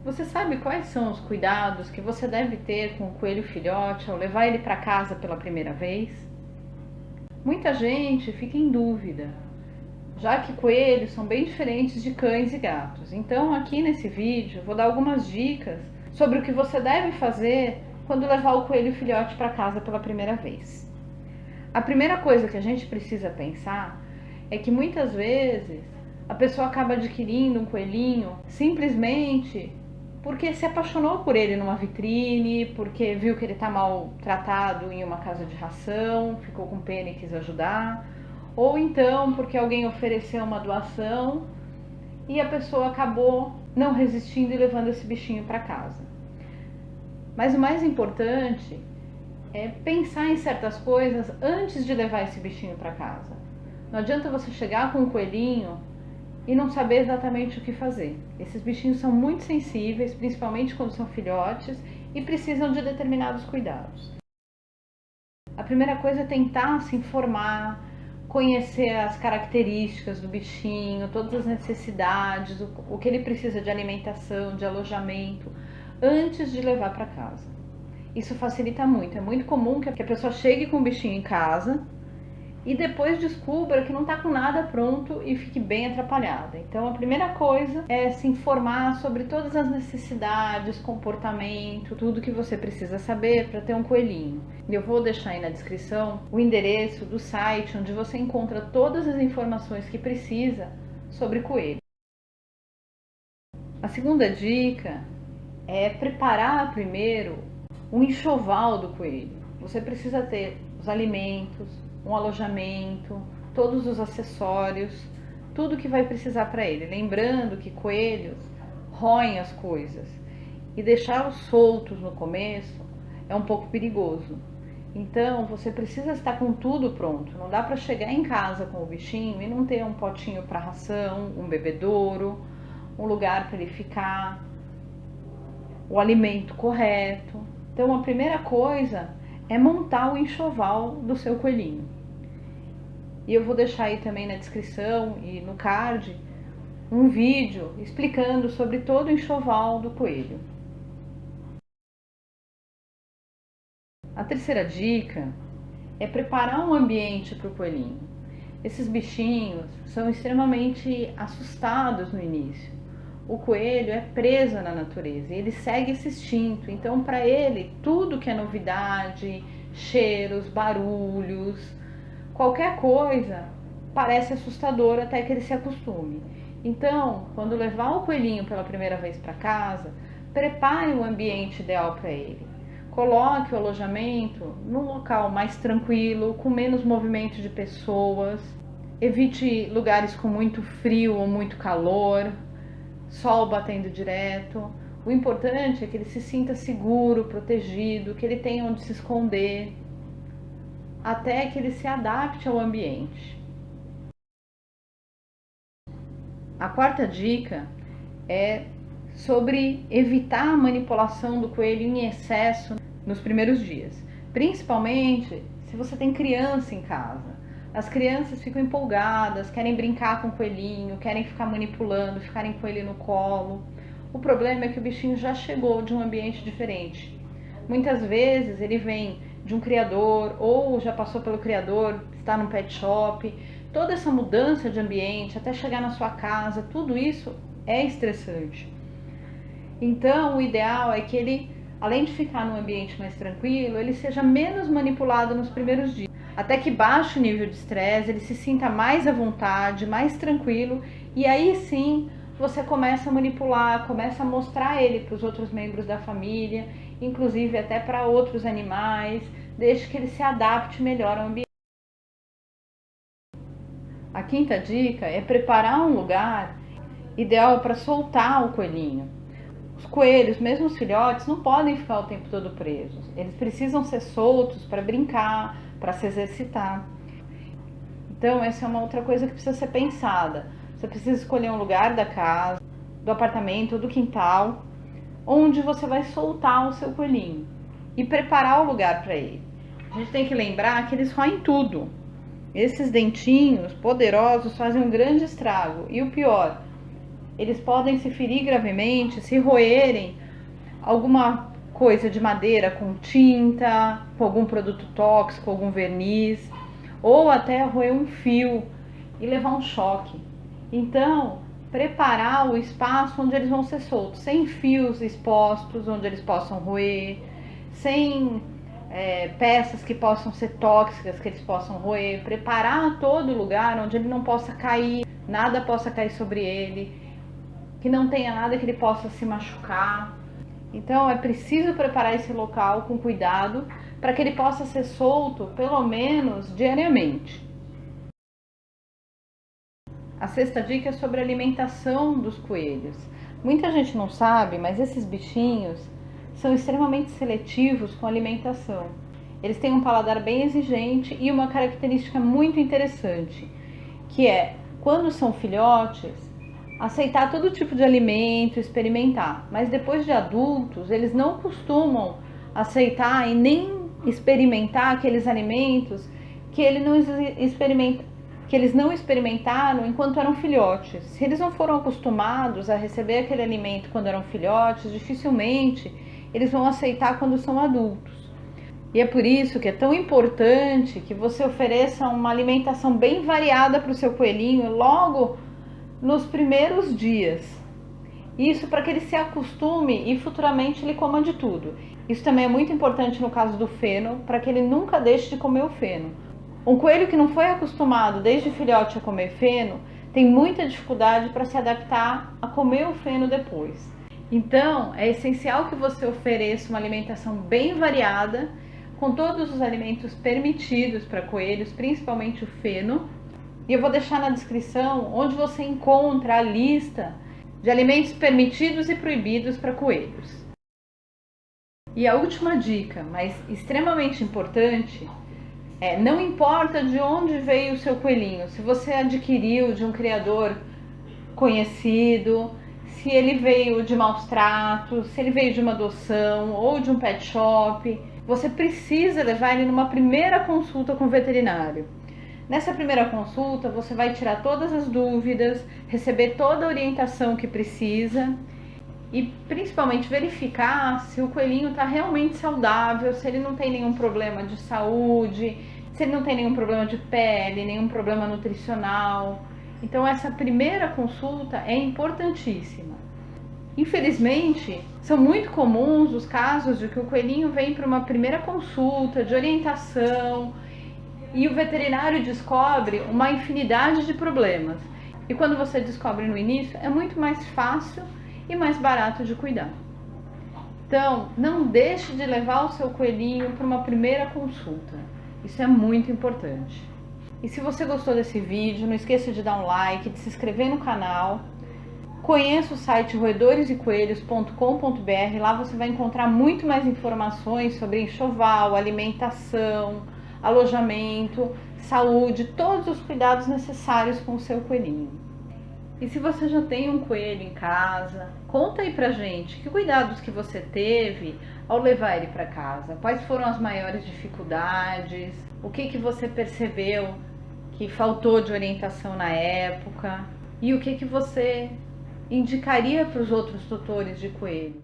Você sabe quais são os cuidados que você deve ter com o coelho filhote ao levar ele para casa pela primeira vez? Muita gente fica em dúvida, já que coelhos são bem diferentes de cães e gatos. Então, aqui nesse vídeo, eu vou dar algumas dicas sobre o que você deve fazer quando levar o coelho filhote para casa pela primeira vez. A primeira coisa que a gente precisa pensar é que muitas vezes a pessoa acaba adquirindo um coelhinho simplesmente porque se apaixonou por ele numa vitrine, porque viu que ele está mal tratado em uma casa de ração, ficou com pena e quis ajudar, ou então porque alguém ofereceu uma doação e a pessoa acabou não resistindo e levando esse bichinho para casa. Mas o mais importante é pensar em certas coisas antes de levar esse bichinho para casa. Não adianta você chegar com um coelhinho e não saber exatamente o que fazer. Esses bichinhos são muito sensíveis, principalmente quando são filhotes, e precisam de determinados cuidados. A primeira coisa é tentar se informar, conhecer as características do bichinho, todas as necessidades, o que ele precisa de alimentação, de alojamento, antes de levar para casa. Isso facilita muito. É muito comum que a pessoa chegue com o bichinho em casa e depois descubra que não está com nada pronto e fique bem atrapalhada. Então a primeira coisa é se informar sobre todas as necessidades, comportamento, tudo que você precisa saber para ter um coelhinho. Eu vou deixar aí na descrição o endereço do site onde você encontra todas as informações que precisa sobre coelho. A segunda dica é preparar primeiro um enxoval do coelho. Você precisa ter os alimentos, um alojamento, todos os acessórios, tudo que vai precisar para ele. Lembrando que coelhos roem as coisas e deixá-los soltos no começo é um pouco perigoso. Então você precisa estar com tudo pronto. Não dá para chegar em casa com o bichinho e não ter um potinho para ração, um bebedouro, um lugar para ele ficar, o alimento correto. Então a primeira coisa é montar o enxoval do seu coelhinho. E eu vou deixar aí também na descrição e no card um vídeo explicando sobre todo o enxoval do coelho. A terceira dica é preparar um ambiente para o coelhinho. Esses bichinhos são extremamente assustados no início. O coelho é preso na natureza e ele segue esse instinto. Então, para ele, tudo que é novidade, cheiros, barulhos, qualquer coisa parece assustador até que ele se acostume. Então, quando levar o coelhinho pela primeira vez para casa, prepare o ambiente ideal para ele. Coloque o alojamento num local mais tranquilo, com menos movimento de pessoas. Evite lugares com muito frio ou muito calor, sol batendo direto. O importante é que ele se sinta seguro, protegido, que ele tenha onde se esconder, até que ele se adapte ao ambiente. A quarta dica é sobre evitar a manipulação do coelho em excesso nos primeiros dias, principalmente se você tem criança em casa. As crianças ficam empolgadas, querem brincar com o coelhinho, querem ficar manipulando, ficarem com ele no colo. O problema é que o bichinho já chegou de um ambiente diferente. Muitas vezes ele vem de um criador ou já passou pelo criador, está num pet shop. Toda essa mudança de ambiente até chegar na sua casa, tudo isso é estressante. Então, o ideal é que ele, além de ficar num ambiente mais tranquilo, ele seja menos manipulado nos primeiros dias, até que baixe o nível de estresse, ele se sinta mais à vontade, mais tranquilo, e aí sim você começa a manipular, começa a mostrar ele para os outros membros da família, inclusive até para outros animais, desde que ele se adapte melhor ao ambiente. A quinta dica é preparar um lugar ideal para soltar o coelhinho. Os coelhos, mesmo os filhotes, não podem ficar o tempo todo presos. Eles precisam ser soltos para brincar, para se exercitar. Então, essa é uma outra coisa que precisa ser pensada. Você precisa escolher um lugar da casa, do apartamento ou do quintal, onde você vai soltar o seu coelhinho e preparar o lugar para ele. A gente tem que lembrar que eles roem tudo. Esses dentinhos poderosos fazem um grande estrago. E o pior, eles podem se ferir gravemente se roerem alguma coisa de madeira com tinta, com algum produto tóxico, algum verniz, ou até roer um fio e levar um choque. Então, preparar o espaço onde eles vão ser soltos, sem fios expostos, onde eles possam roer, sem peças que possam ser tóxicas, que eles possam roer, preparar todo lugar onde ele não possa cair, nada possa cair sobre ele, que não tenha nada que ele possa se machucar. Então é preciso preparar esse local com cuidado para que ele possa ser solto pelo menos diariamente. A sexta dica é sobre a alimentação dos coelhos. Muita gente não sabe, mas esses bichinhos são extremamente seletivos com a alimentação. Eles têm um paladar bem exigente e uma característica muito interessante, que é, quando são filhotes, aceitar todo tipo de alimento, experimentar. Mas depois de adultos, eles não costumam aceitar e nem experimentar aqueles alimentos que eles não experimentaram enquanto eram filhotes. Se eles não foram acostumados a receber aquele alimento quando eram filhotes, dificilmente eles vão aceitar quando são adultos. E é por isso que é tão importante que você ofereça uma alimentação bem variada para o seu coelhinho logo nos primeiros dias. Isso para que ele se acostume e futuramente ele coma de tudo. Isso também é muito importante no caso do feno, para que ele nunca deixe de comer o feno. Um coelho que não foi acostumado desde filhote a comer feno tem muita dificuldade para se adaptar a comer o feno depois. Então, é essencial que você ofereça uma alimentação bem variada, com todos os alimentos permitidos para coelhos, principalmente o feno. E eu vou deixar na descrição onde você encontra a lista de alimentos permitidos e proibidos para coelhos. E a última dica, mas extremamente importante, não importa de onde veio o seu coelhinho, se você adquiriu de um criador conhecido, se ele veio de maus tratos, se ele veio de uma adoção ou de um pet shop, você precisa levar ele numa primeira consulta com o veterinário. Nessa primeira consulta, você vai tirar todas as dúvidas, receber toda a orientação que precisa e principalmente verificar se o coelhinho está realmente saudável, se ele não tem nenhum problema de saúde, se ele não tem nenhum problema de pele, nenhum problema nutricional. Então essa primeira consulta é importantíssima. Infelizmente, são muito comuns os casos de que o coelhinho vem para uma primeira consulta de orientação e o veterinário descobre uma infinidade de problemas. E quando você descobre no início, é muito mais fácil e mais barato de cuidar. Então, não deixe de levar o seu coelhinho para uma primeira consulta. Isso é muito importante. E se você gostou desse vídeo, não esqueça de dar um like, de se inscrever no canal. Conheça o site roedoresecoelhos.com.br. Lá você vai encontrar muito mais informações sobre enxoval, alimentação, alojamento, saúde, todos os cuidados necessários com o seu coelhinho. E se você já tem um coelho em casa, conta aí pra gente que cuidados que você teve ao levar ele para casa. Quais foram as maiores dificuldades? O que você percebeu que faltou de orientação na época? E o que você indicaria para os outros tutores de coelho?